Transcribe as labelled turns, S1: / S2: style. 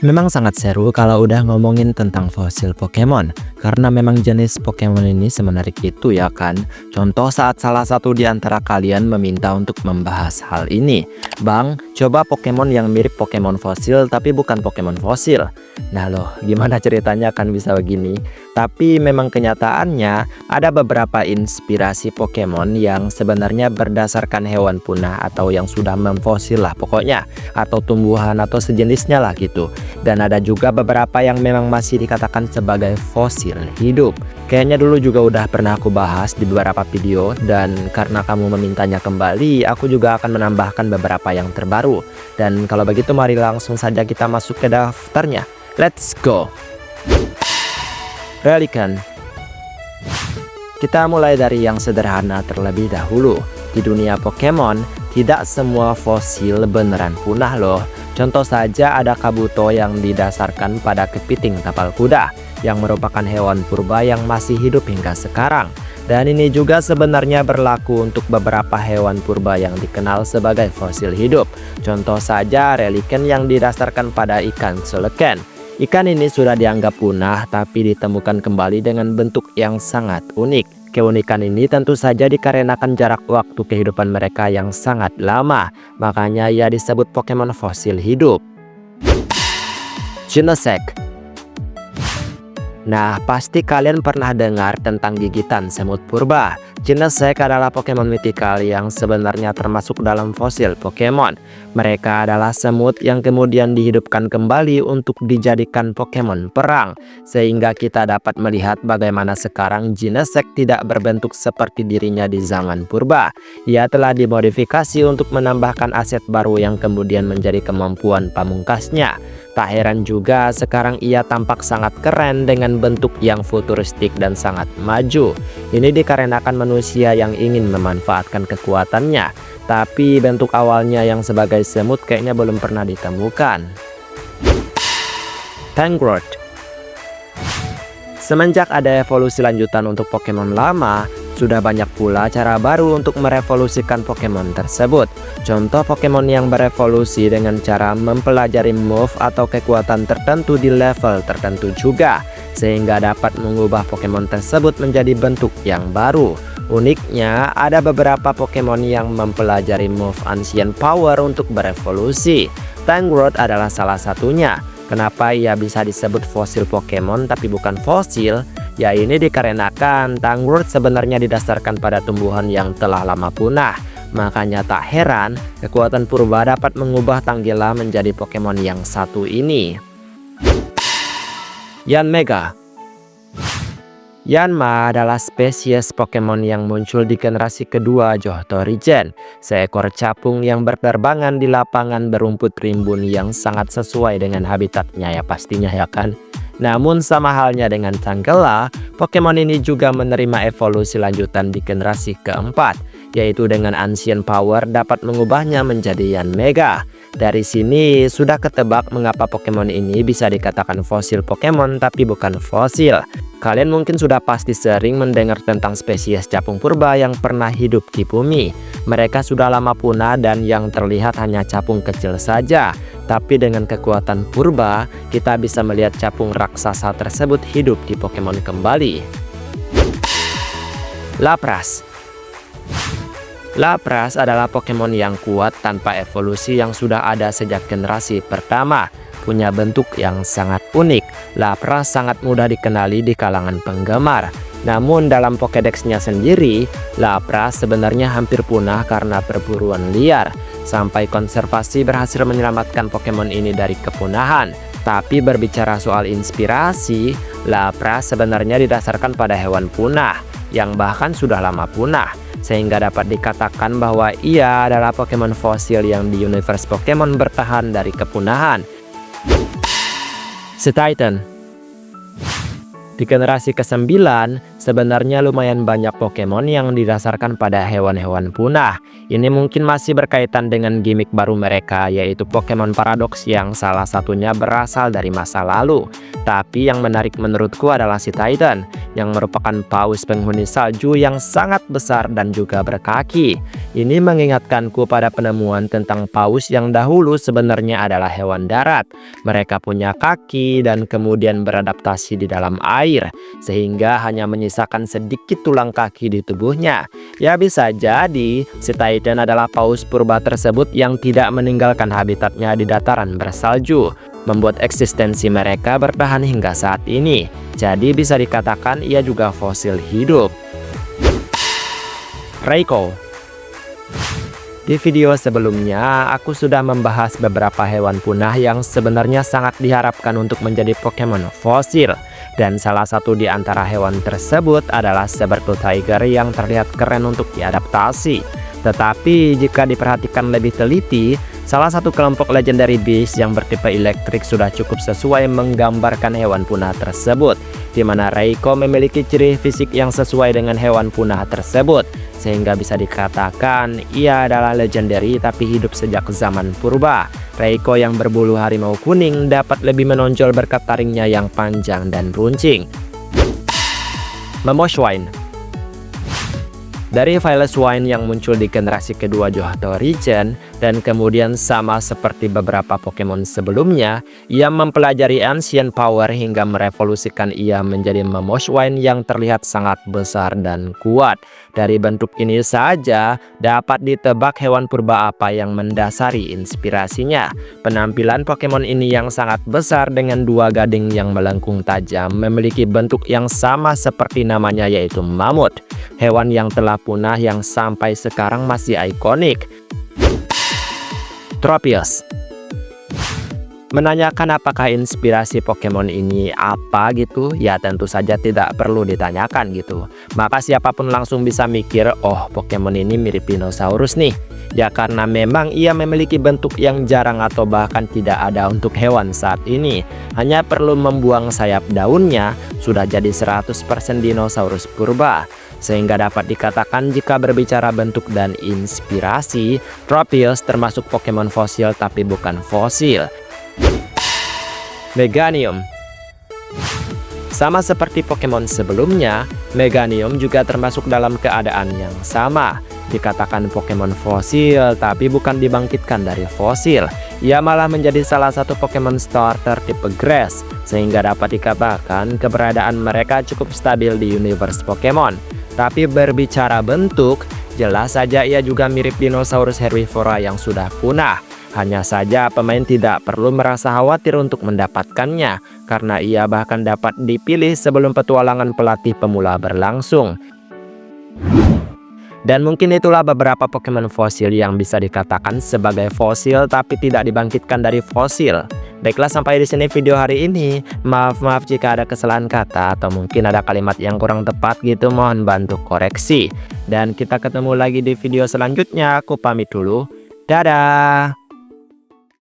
S1: Memang sangat seru kalau udah ngomongin tentang fosil Pokemon, karena memang jenis Pokemon ini semenarik itu ya kan. Contoh saat salah satu di antara kalian meminta untuk membahas hal ini. Bang, coba Pokemon yang mirip Pokemon fosil tapi bukan Pokemon fosil. Nah loh, gimana ceritanya kan bisa begini? Tapi memang kenyataannya ada beberapa inspirasi Pokemon yang sebenarnya berdasarkan hewan punah atau yang sudah memfosil lah pokoknya, atau tumbuhan atau sejenisnya lah gitu. Dan ada juga beberapa yang memang masih dikatakan sebagai fosil hidup. Kayaknya dulu juga udah pernah aku bahas di beberapa video, dan karena kamu memintanya kembali, aku juga akan menambahkan beberapa yang terbaru. Dan kalau begitu mari langsung saja kita masuk ke daftarnya. Let's go! Relican. Kita mulai dari yang sederhana terlebih dahulu. Di dunia Pokemon, tidak semua fosil beneran punah loh. Contoh saja ada Kabuto yang didasarkan pada kepiting tapal kuda, yang merupakan hewan purba yang masih hidup hingga sekarang. Dan ini juga sebenarnya berlaku untuk beberapa hewan purba yang dikenal sebagai fosil hidup. Contoh saja Relican yang didasarkan pada ikan Suleken. Ikan ini sudah dianggap punah tapi ditemukan kembali dengan bentuk yang sangat unik. Keunikan ini tentu saja dikarenakan jarak waktu kehidupan mereka yang sangat lama. Makanya ia disebut Pokemon fosil hidup. Genesect. Nah, pasti kalian pernah dengar tentang gigitan semut purba. Genesect adalah Pokemon mitikal yang sebenarnya termasuk dalam fosil Pokemon. Mereka adalah semut yang kemudian dihidupkan kembali untuk dijadikan Pokemon perang. Sehingga kita dapat melihat bagaimana sekarang Genesect tidak berbentuk seperti dirinya di zaman purba. Ia telah dimodifikasi untuk menambahkan aset baru yang kemudian menjadi kemampuan pamungkasnya. Tak heran juga sekarang ia tampak sangat keren dengan bentuk yang futuristik dan sangat maju. Ini dikarenakan manusia yang ingin memanfaatkan kekuatannya. Tapi bentuk awalnya yang sebagai semut kayaknya belum pernah ditemukan. Tangrowth. Semenjak ada evolusi lanjutan untuk Pokemon lama, sudah banyak pula cara baru untuk merevolusikan Pokemon tersebut. Contoh Pokemon yang berevolusi dengan cara mempelajari move atau kekuatan tertentu di level tertentu juga, sehingga dapat mengubah Pokemon tersebut menjadi bentuk yang baru. Uniknya, ada beberapa Pokemon yang mempelajari move Ancient Power untuk berevolusi. Tangrowth adalah salah satunya. Kenapa ia bisa disebut fosil Pokemon tapi bukan fosil? Ya ini dikarenakan Tangrowth sebenarnya didasarkan pada tumbuhan yang telah lama punah. Makanya tak heran kekuatan purba dapat mengubah Tangela menjadi Pokemon yang satu ini. Yanmega. Yanma adalah spesies Pokemon yang muncul di generasi kedua Johto Region. Seekor capung yang berterbangan di lapangan berumput rimbun yang sangat sesuai dengan habitatnya ya pastinya ya kan. Namun sama halnya dengan Tangela, Pokemon ini juga menerima evolusi lanjutan di generasi keempat, yaitu dengan Ancient Power dapat mengubahnya menjadi Yanmega. Dari sini sudah ketebak mengapa Pokemon ini bisa dikatakan fosil Pokemon tapi bukan fosil. Kalian mungkin sudah pasti sering mendengar tentang spesies capung purba yang pernah hidup di bumi. Mereka sudah lama punah dan yang terlihat hanya capung kecil saja. Tapi dengan kekuatan purba, kita bisa melihat capung raksasa tersebut hidup di Pokemon kembali. Lapras. Lapras adalah Pokemon yang kuat tanpa evolusi yang sudah ada sejak generasi pertama. Punya bentuk yang sangat unik. Lapras sangat mudah dikenali di kalangan penggemar. Namun dalam Pokédex-nya sendiri, Lapras sebenarnya hampir punah karena perburuan liar. Sampai konservasi berhasil menyelamatkan Pokemon ini dari kepunahan. Tapi berbicara soal inspirasi, Lapras sebenarnya didasarkan pada hewan punah yang bahkan sudah lama punah, sehingga dapat dikatakan bahwa ia adalah Pokemon fosil yang di universe Pokemon bertahan dari kepunahan. Cetitan. Di generasi ke-9, sebenarnya lumayan banyak Pokemon yang didasarkan pada hewan-hewan punah. Ini mungkin masih berkaitan dengan gimmick baru mereka, yaitu Pokemon Paradox yang salah satunya berasal dari masa lalu. Tapi yang menarik menurutku adalah Cetitan. yang merupakan paus penghuni salju yang sangat besar dan juga berkaki. Ini mengingatkanku pada penemuan tentang paus yang dahulu sebenarnya adalah hewan darat. Mereka punya kaki dan kemudian beradaptasi di dalam air, sehingga hanya menyisakan sedikit tulang kaki di tubuhnya. Ya, bisa jadi si Titan adalah paus purba tersebut yang tidak meninggalkan habitatnya di dataran bersalju, membuat eksistensi mereka bertahan hingga saat ini. Jadi bisa dikatakan ia juga fosil hidup. Raikou. Di video sebelumnya, aku sudah membahas beberapa hewan punah yang sebenarnya sangat diharapkan untuk menjadi Pokemon fosil. Dan salah satu di antara hewan tersebut adalah saber-tooth tiger yang terlihat keren untuk diadaptasi. Tetapi jika diperhatikan lebih teliti, salah satu kelompok legendary beast yang bertipe elektrik sudah cukup sesuai menggambarkan hewan punah tersebut, di mana Raikou memiliki ciri fisik yang sesuai dengan hewan punah tersebut, sehingga bisa dikatakan ia adalah legendary tapi hidup sejak zaman purba. Raikou yang berbulu harimau kuning dapat lebih menonjol berkat taringnya yang panjang dan runcing. Mamoswine. Dari Piloswine yang muncul di generasi kedua Johto region, dan kemudian sama seperti beberapa Pokemon sebelumnya, ia mempelajari Ancient Power hingga merevolusikan ia menjadi Mamoswine yang terlihat sangat besar dan kuat. Dari bentuk ini saja dapat ditebak hewan purba apa yang mendasari inspirasinya. Penampilan Pokemon ini yang sangat besar dengan dua gading yang melengkung tajam memiliki bentuk yang sama seperti namanya, yaitu mamut. Hewan yang telah punah yang sampai sekarang masih ikonik. Tropius. Menanyakan apakah inspirasi Pokemon ini apa gitu, ya tentu saja tidak perlu ditanyakan gitu. Maka siapapun langsung bisa mikir, oh Pokemon ini mirip dinosaurus nih. Ya karena memang ia memiliki bentuk yang jarang atau bahkan tidak ada untuk hewan saat ini. Hanya perlu membuang sayap daunnya, sudah jadi 100% dinosaurus purba. Sehingga dapat dikatakan jika berbicara bentuk dan inspirasi, Tropius termasuk Pokemon fosil tapi bukan fosil. Meganium. Sama seperti Pokemon sebelumnya, Meganium juga termasuk dalam keadaan yang sama. Dikatakan Pokemon fosil tapi bukan dibangkitkan dari fosil. Ia malah menjadi salah satu Pokemon starter tipe Grass, sehingga dapat dikatakan keberadaan mereka cukup stabil di universe Pokemon. Tapi berbicara bentuk, jelas saja ia juga mirip dinosaurus herbivora yang sudah punah. Hanya saja pemain tidak perlu merasa khawatir untuk mendapatkannya, karena ia bahkan dapat dipilih sebelum petualangan pelatih pemula berlangsung. Dan mungkin itulah beberapa Pokemon fosil yang bisa dikatakan sebagai fosil tapi tidak dibangkitkan dari fosil. Baiklah, sampai di sini video hari ini. Maaf jika ada kesalahan kata atau mungkin ada kalimat yang kurang tepat gitu, mohon bantu koreksi. Dan kita ketemu lagi di video selanjutnya. Aku pamit dulu. Dadah.